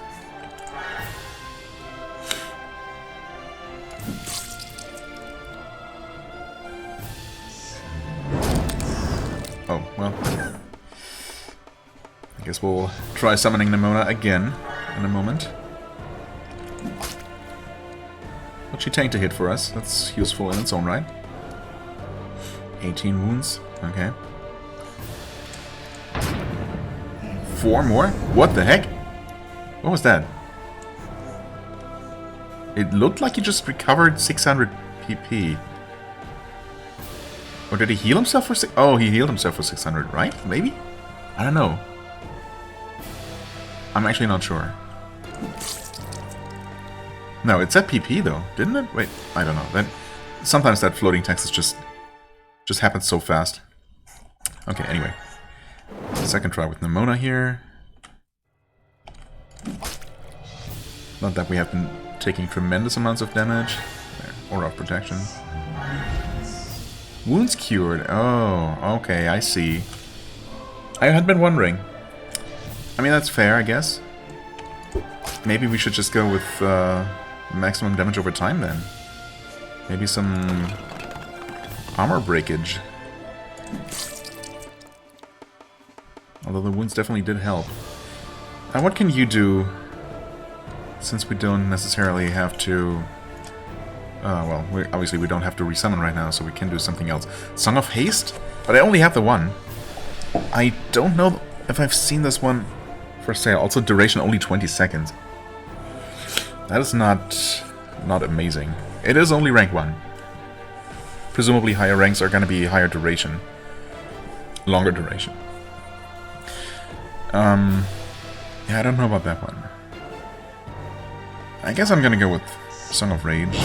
Oh, well. I guess we'll try summoning Nimona again in a moment. But she tanked a hit for us. That's useful in its own right. 18 wounds. Okay. 4 more? What the heck? What was that? It looked like he just recovered 600 PP. Or did he heal himself for Oh, he healed himself for 600, right? Maybe? I don't know. I'm actually not sure. No, it said PP though, didn't it? Wait, I don't know. Sometimes that floating text is just happens so fast. Okay, anyway. Second try with Nimona here. Not that we have been taking tremendous amounts of damage. There, Aura of Protection. Wounds cured. Oh, okay, I see. I had been wondering. I mean, that's fair, I guess. Maybe we should just go with maximum damage over time then. Maybe some armor breakage. Although the wounds definitely did help. Now what can you do, since we don't necessarily have to... well, obviously we don't have to resummon right now, so we can do something else. Song of Haste? But I only have the one. I don't know if I've seen this one for sale. Also, duration only 20 seconds. That is not amazing. It is only rank 1. Presumably higher ranks are going to be higher duration. Longer duration. Yeah, I don't know about that one. I guess I'm going to go with Song of Rage.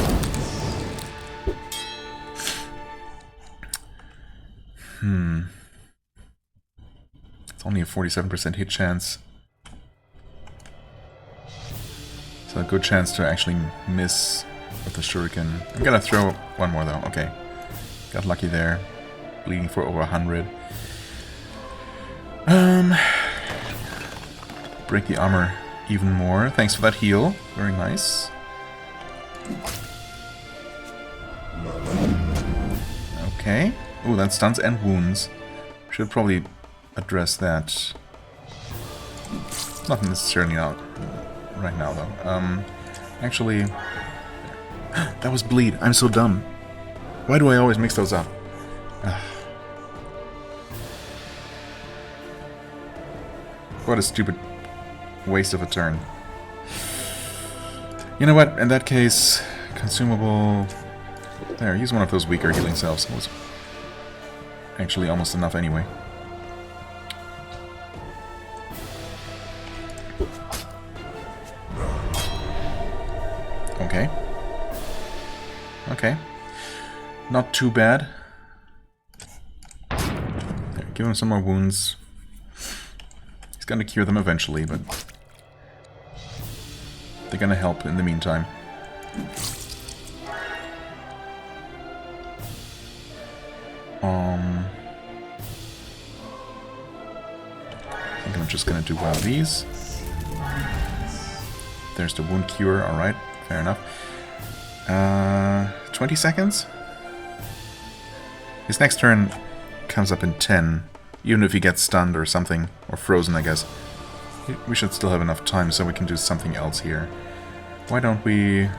It's only a 47% hit chance. So a good chance to actually miss with the shuriken. I'm gonna throw one more though. Okay. Got lucky there. Bleeding for over 100. Break the armor even more. Thanks for that heal. Very nice. Okay. Ooh, that stuns and wounds. Should probably address that. Not necessarily out right now, though. Actually... that was bleed. I'm so dumb. Why do I always mix those up? What a stupid waste of a turn. You know what? In that case, consumable... There, use one of those weaker healing cells. It was actually almost enough anyway. Okay. Okay. Not too bad. There, give him some more wounds. He's gonna cure them eventually, but they're gonna help in the meantime. I think I'm just gonna do one of these. There's the wound cure, alright, fair enough. 20 seconds? His next turn comes up in 10, even if he gets stunned or something, or frozen, I guess. We should still have enough time so we can do something else here. Why don't we...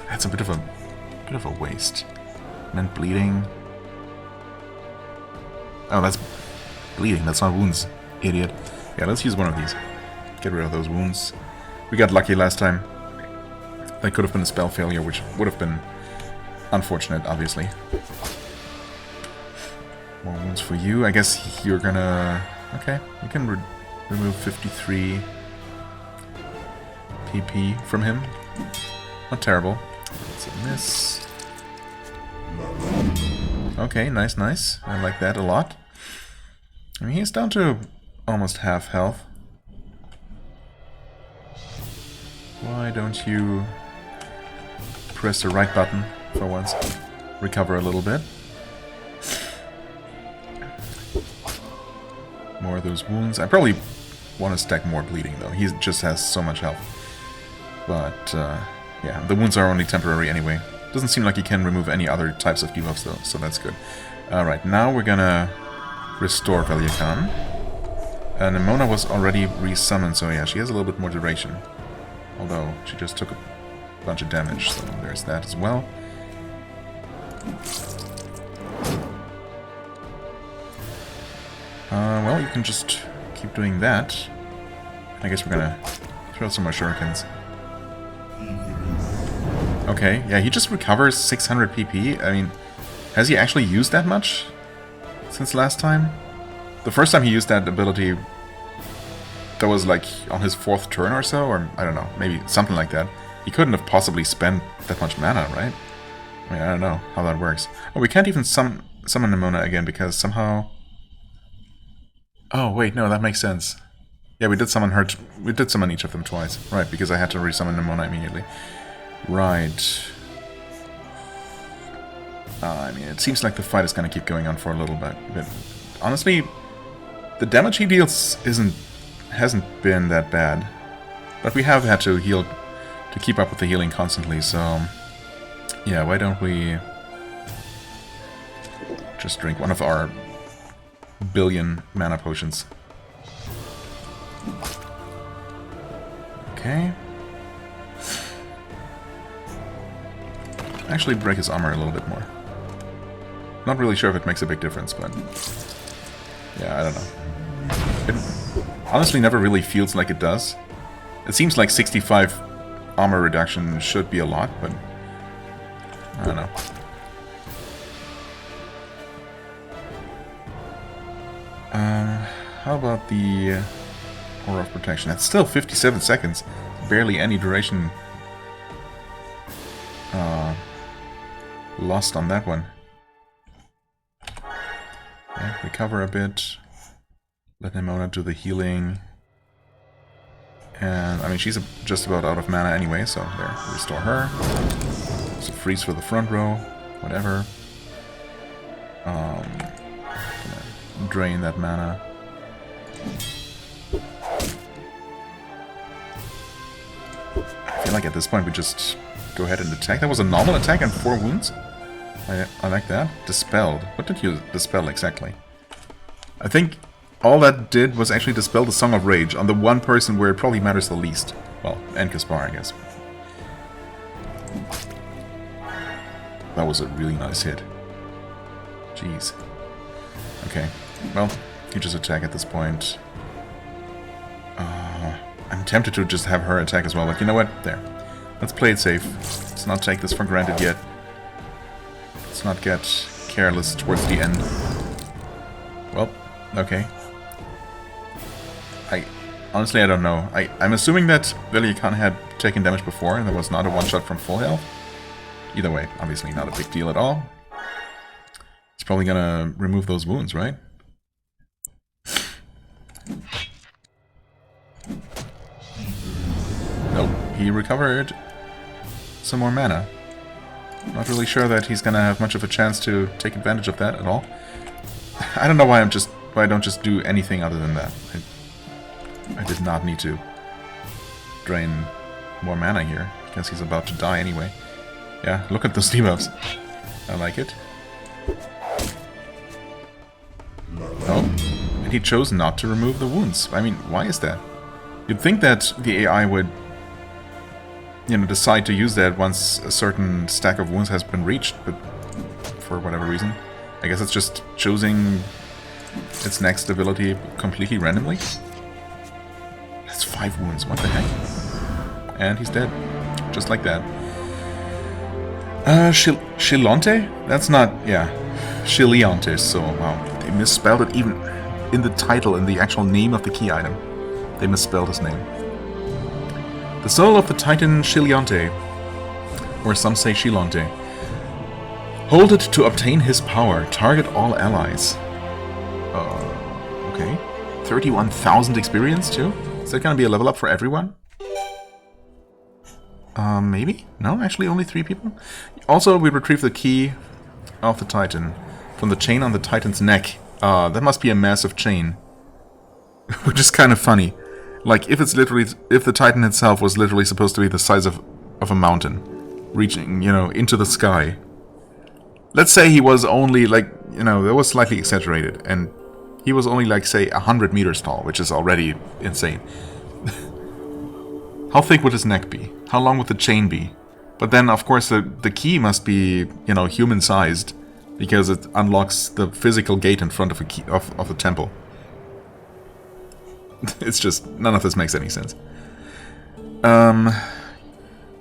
That's a bit of a waste. Meant bleeding. Oh, that's bleeding, that's not wounds, idiot. Yeah, let's use one of these. Get rid of those wounds. We got lucky last time. That could have been a spell failure, which would have been unfortunate, obviously. More wounds for you. I guess you're gonna... Okay, you can remove 53 PP from him. Not terrible. It's a miss. Okay, nice, nice. I like that a lot. I mean, he's down to almost half health. Why don't you press the right button for once? Recover a little bit. More of those wounds. I probably want to stack more bleeding, though. He just has so much health. But, yeah, the wounds are only temporary anyway. Doesn't seem like he can remove any other types of debuffs, though, so that's good. Alright, now we're gonna restore Velyakan. Nimona was already resummoned, so yeah, she has a little bit more duration. Although, she just took a bunch of damage, so there's that as well. Well, you can just keep doing that. I guess we're gonna throw some more shurikens. Okay, yeah, he just recovers 600 PP. I mean, has he actually used that much since last time? The first time he used that ability, that was like on his 4th turn or so, or I don't know, maybe something like that. He couldn't have possibly spent that much mana, right? I mean, I don't know how that works. Oh, we can't even summon Nimona again because somehow... Oh, wait, no, that makes sense. Yeah, we did summon her. We did summon each of them twice. Right, because I had to resummon Nimona immediately. Right. I mean, it seems like the fight is going to keep going on for a little bit. But honestly, The damage he deals hasn't been that bad. But we have had to heal to keep up with the healing constantly, so yeah, why don't we just drink one of our billion mana potions. Okay. Actually break his armor a little bit more. Not really sure if it makes a big difference, but yeah, I don't know. It honestly never really feels like it does. It seems like 65 armor reduction should be a lot, but I don't know. How about the Aura of Protection? That's still 57 seconds. Barely any duration lost on that one. Okay, recover a bit. Let Nimona do the healing. And, I mean, she's just about out of mana anyway, so there, restore her. So freeze for the front row, whatever. Drain that mana. I feel like at this point we just go ahead and attack. That was a normal attack and 4 wounds. I like that. Dispelled. What did you dispel exactly? I think all that did was actually dispel the Song of Rage on the one person where it probably matters the least. Well, and Kaspar, I guess. That was a really nice hit. Jeez. Okay. Well, you just attack at this point. I'm tempted to just have her attack as well, but you know what? There. Let's play it safe. Let's not take this for granted yet. Let's not get careless towards the end. Well, okay. Honestly, I don't know. I'm assuming that Velyakan had taken damage before, and there was not a one-shot from full health. Either way, obviously not a big deal at all. It's probably gonna remove those wounds, right? Nope, he recovered some more mana. Not really sure that he's gonna have much of a chance to take advantage of that at all. I don't know why I don't just do anything other than that. I did not need to drain more mana here, because he's about to die anyway. Yeah, look at those debuffs. I like it. Oh, and he chose not to remove the wounds. I mean, why is that? You'd think that the AI would, you know, decide to use that once a certain stack of wounds has been reached, but for whatever reason. I guess it's just choosing its next ability completely randomly. That's 5 wounds, what the heck? And he's dead. Just like that. Shilonte? That's not, yeah. Shilionte, so wow. They misspelled it even in the title, in the actual name of the key item. They misspelled his name. The soul of the Titan Shilionte, or some say Shilonte. Hold it to obtain his power. Target all allies. Okay. 31,000 experience too? Is that gonna be a level up for everyone? Maybe? No, actually only 3 people. Also, we retrieve the key of the Titan from the chain on the Titan's neck. That must be a massive chain. Which is kind of funny. Like, if the Titan itself was literally supposed to be the size of a mountain, reaching, you know, into the sky. Let's say he was only, like, you know, that was slightly exaggerated, and he was only, like, say, 100 meters tall, which is already insane. How thick would his neck be? How long would the chain be? But then, of course, the key must be, you know, human-sized, because it unlocks the physical gate in front of the temple. It's just, none of this makes any sense.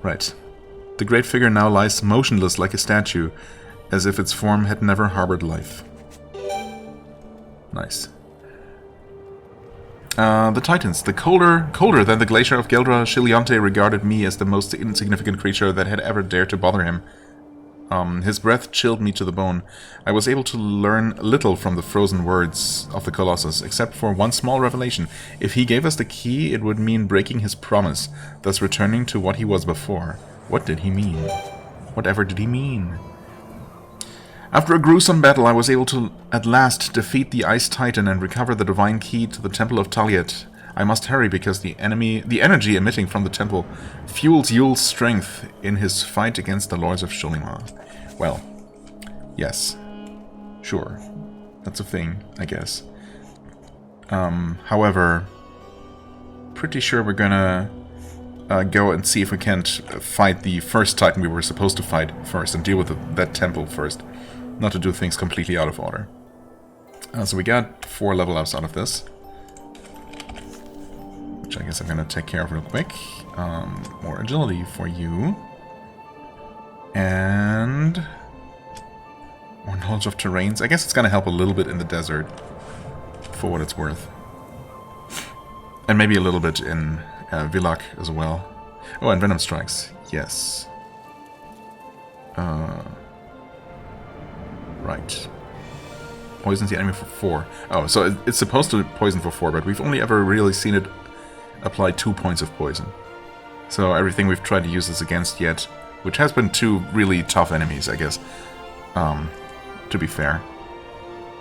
Right. The great figure now lies motionless like a statue, as if its form had never harbored life. Nice. The Titans. The colder than the glacier of Geldra, Shilionte regarded me as the most insignificant creature that had ever dared to bother him. His breath chilled me to the bone. I was able to learn little from the frozen words of the Colossus, except for one small revelation. If he gave us the key, it would mean breaking his promise, thus returning to what he was before. What did he mean? Whatever did he mean? After a gruesome battle, I was able to at last defeat the Ice Titan and recover the divine key to the Temple of Taliet. I must hurry because the energy emitting from the temple fuels Yule's strength in his fight against the Lords of Xulima. Well, yes. Sure. That's a thing, I guess. However, pretty sure we're gonna go and see if we can't fight the first Titan we were supposed to fight first and deal with that temple first. Not to do things completely out of order. So we got 4 level ups out of this. Which I guess I'm gonna take care of real quick. More agility for you. And more knowledge of terrains. I guess it's gonna help a little bit in the desert. For what it's worth. And maybe a little bit in Villak as well. Oh, and Venom Strikes. Yes. Right. Poisons the enemy for 4. Oh, so it's supposed to poison for 4, but we've only ever really seen it apply 2 points of poison. So everything we've tried to use this against yet, which has been 2 really tough enemies, I guess, to be fair,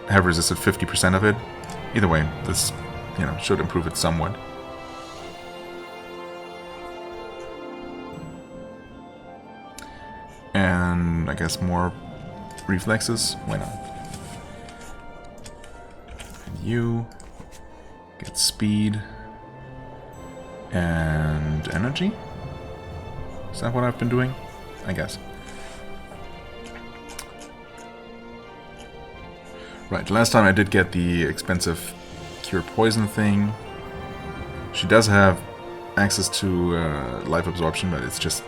have resisted 50% of it. Either way, this, should improve it somewhat. And I guess more reflexes. Why not? And you get speed and energy. Is that what I've been doing? I guess. Right, last time I did get the expensive cure poison thing. She does have access to life absorption, but it's just...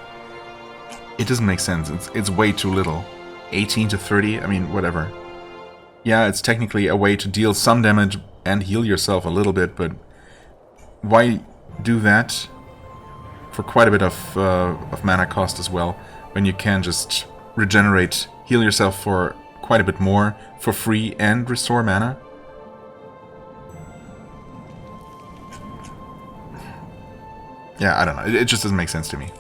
It doesn't make sense. It's way too little. 18 to 30, I mean, whatever. Yeah, it's technically a way to deal some damage and heal yourself a little bit, but why do that for quite a bit of mana cost as well, when you can just regenerate, heal yourself for quite a bit more for free and restore mana? Yeah, I don't know. It just doesn't make sense to me.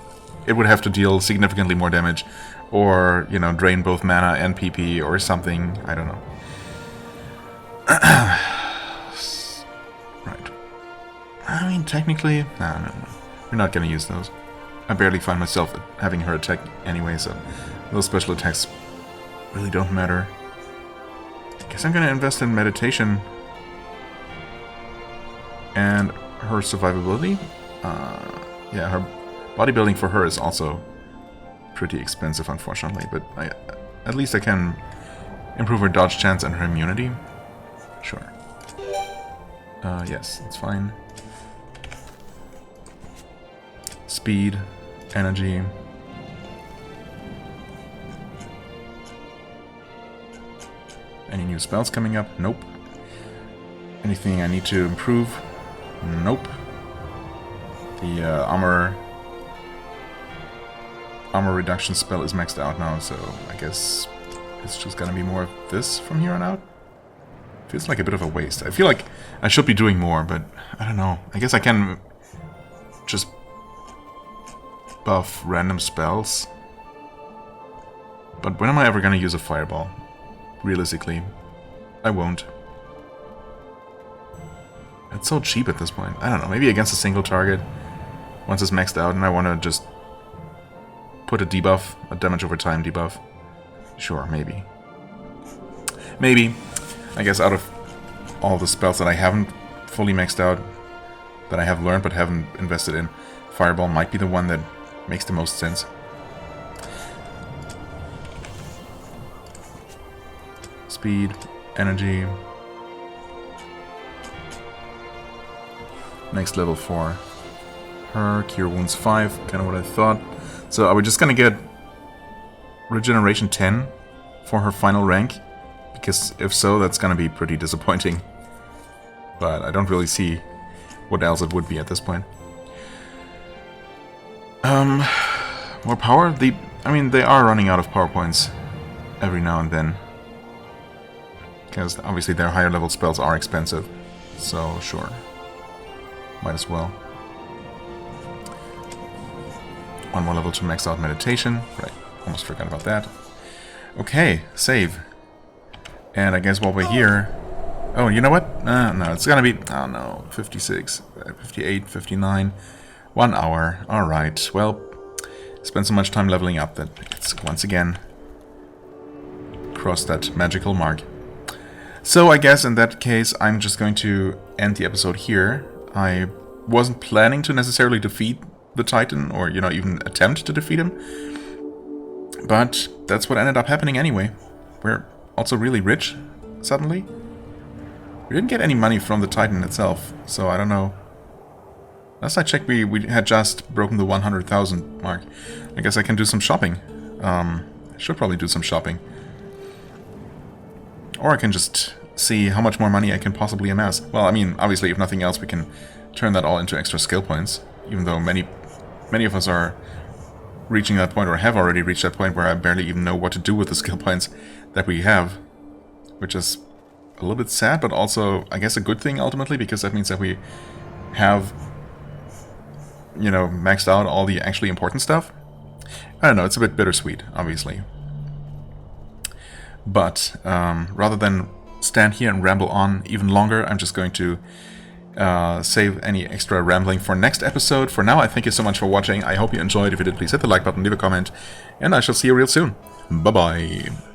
It would have to deal significantly more damage, or, drain both mana and PP or something. I don't know. Right. I mean, technically, no. We're not gonna use those. I barely find myself having her attack anyway, so those special attacks really don't matter. Guess I'm gonna invest in meditation and her survivability. Yeah, her bodybuilding for her is also pretty expensive, unfortunately, but at least I can improve her dodge chance and her immunity. Sure. Yes, that's fine. Speed, energy. Any new spells coming up? Nope. Anything I need to improve? Nope. The armor reduction spell is maxed out now, so I guess it's just gonna be more of this from here on out. Feels like a bit of a waste. I feel like I should be doing more, but I don't know. I guess I can just buff random spells. But when am I ever gonna use a fireball? Realistically, I won't. It's so cheap at this point. I don't know, maybe against a single target, once it's maxed out and I want to just put a debuff, a damage over time debuff. Sure, maybe. Maybe. I guess out of all the spells that I haven't fully maxed out, that I have learned but haven't invested in, Fireball might be the one that makes the most sense. Speed, energy. Next level 4. Her, Cure Wounds 5, kind of what I thought. So are we just gonna get Regeneration 10 for her final rank? Because if so, that's gonna be pretty disappointing. But I don't really see what else it would be at this point. More power? I mean, they are running out of power points every now and then. Because obviously their higher level spells are expensive. So, sure. Might as well. One more level to max out meditation. Right, almost forgot about that. Okay, save. And I guess while we're here... Oh, you know what? No, it's gonna be... Oh no, 56, 58, 59... 1 hour. Alright, well... Spend so much time leveling up that it's once again... crossed that magical mark. So I guess in that case I'm just going to end the episode here. I wasn't planning to necessarily defeat the Titan, or, you know, even attempt to defeat him. But that's what ended up happening anyway. We're also really rich, suddenly. We didn't get any money from the Titan itself, so I don't know. Last I checked, we had just broken the 100,000 mark. I guess I can do some shopping. I should probably do some shopping. Or I can just see how much more money I can possibly amass. Well, I mean, obviously, if nothing else, we can turn that all into extra skill points. Even though many of us are reaching that point, or have already reached that point, where I barely even know what to do with the skill points that we have. Which is a little bit sad, but also, I guess, a good thing, ultimately, because that means that we have, you know, maxed out all the actually important stuff. I don't know, it's a bit bittersweet, obviously. But rather than stand here and ramble on even longer, I'm just going to save any extra rambling for next episode. For now, I thank you so much for watching. I hope you enjoyed. If you did, please hit the like button, leave a comment, and I shall see you real soon. Bye-bye.